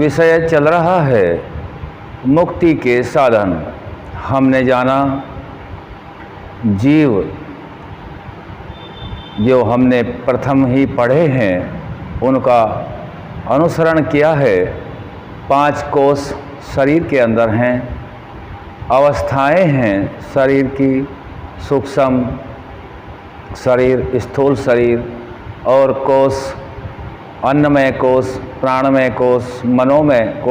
विषय चल रहा है मुक्ति के साधन। हमने जाना जीव जो हमने प्रथम ही पढ़े हैं उनका अनुसरण किया है। 5 कोष शरीर के अंदर हैं, अवस्थाएं हैं शरीर की, सूक्ष्म शरीर, स्थूल शरीर और कोष, अन्नमय कोष, प्राणमय कोष, मनोमय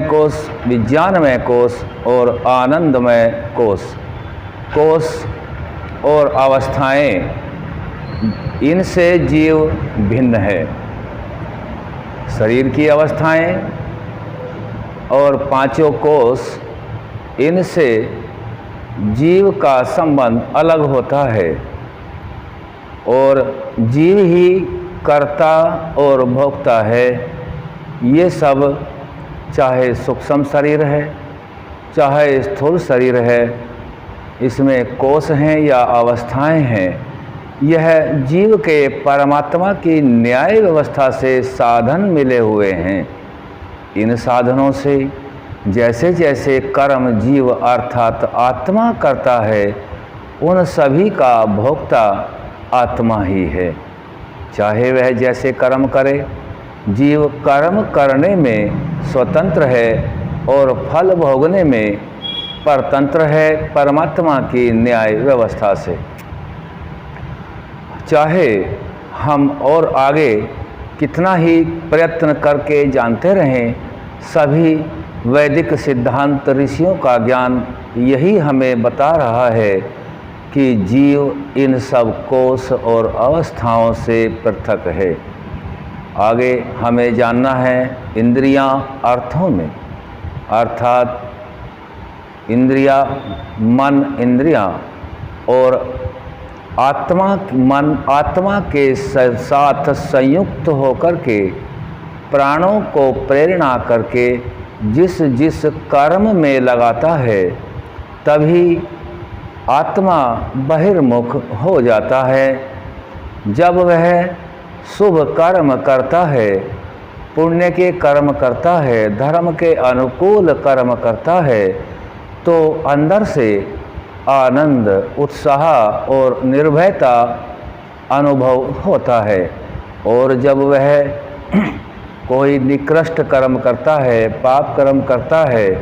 कोष, विज्ञानमय कोष और आनंदमय कोष। कोष और अवस्थाएं, इनसे जीव भिन्न है। शरीर की अवस्थाएं और 5 कोष, इनसे जीव का संबंध अलग होता है और जीव ही कर्ता और भोक्ता है। ये सब चाहे सूक्ष्म शरीर है, चाहे स्थूल शरीर है, इसमें कोष हैं या अवस्थाएं हैं, यह जीव के परमात्मा की न्याय व्यवस्था से साधन मिले हुए हैं। इन साधनों से जैसे जैसे कर्म जीव अर्थात आत्मा करता है, उन सभी का भोक्ता आत्मा ही है। चाहे वह जैसे कर्म करे, जीव कर्म करने में स्वतंत्र है और फल भोगने में परतंत्र है परमात्मा की न्याय व्यवस्था से। चाहे हम और आगे कितना ही प्रयत्न करके जानते रहें, सभी वैदिक सिद्धांत ऋषियों का ज्ञान यही हमें बता रहा है कि जीव इन सब कोष और अवस्थाओं से पृथक है। आगे हमें जानना है इंद्रियां अर्थों में, अर्थात इंद्रिया, मन, इंद्रियां और आत्मा, मन आत्मा के साथ संयुक्त होकर के प्राणों को प्रेरणा करके जिस जिस कर्म में लगाता है, तभी आत्मा बहिर्मुख हो जाता है। जब वह शुभ कर्म करता है, पुण्य के कर्म करता है, धर्म के अनुकूल कर्म करता है, तो अंदर से आनंद, उत्साह और निर्भयता अनुभव होता है। और जब वह कोई निकृष्ट कर्म करता है, पाप कर्म करता है,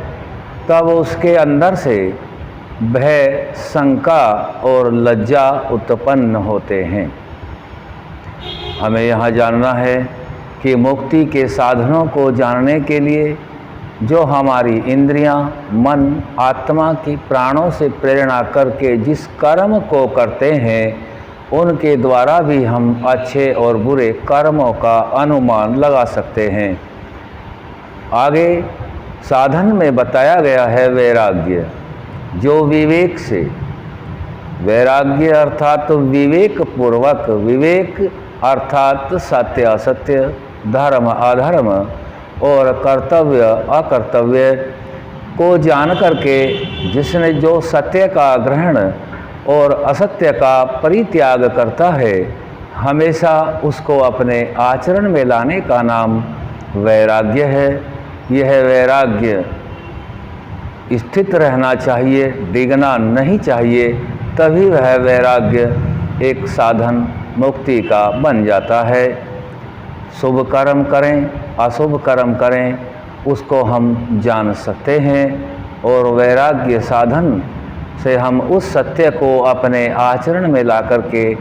तब उसके अंदर से भय, शंका और लज्जा उत्पन्न होते हैं। हमें यहाँ जानना है कि मुक्ति के साधनों को जानने के लिए जो हमारी इंद्रियां, मन, आत्मा की प्राणों से प्रेरणा करके जिस कर्म को करते हैं, उनके द्वारा भी हम अच्छे और बुरे कर्मों का अनुमान लगा सकते हैं। आगे साधन में बताया गया है वैराग्य, जो विवेक से, वैराग्य अर्थात विवेक पूर्वक, विवेक अर्थात सत्य असत्य, धर्म अधर्म और कर्तव्य अकर्तव्य को जान करके जिसने जो सत्य का ग्रहण और असत्य का परित्याग करता है, हमेशा उसको अपने आचरण में लाने का नाम वैराग्य है। यह वैराग्य स्थित रहना चाहिए, डिगना नहीं चाहिए, तभी वह वैराग्य एक साधन मुक्ति का बन जाता है। शुभ कर्म करें, अशुभ कर्म करें, उसको हम जान सकते हैं और वैराग्य साधन से हम उस सत्य को अपने आचरण में ला करके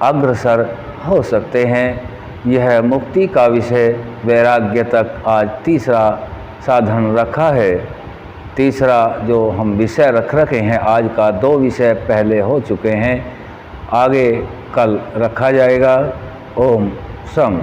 अग्रसर हो सकते हैं। यह मुक्ति का विषय वैराग्य तक आज तीसरा साधन रखा है। तीसरा जो हम विषय रख रखे हैं, आज का 2 विषय पहले हो चुके हैं, आगे कल रखा जाएगा। ओम सम।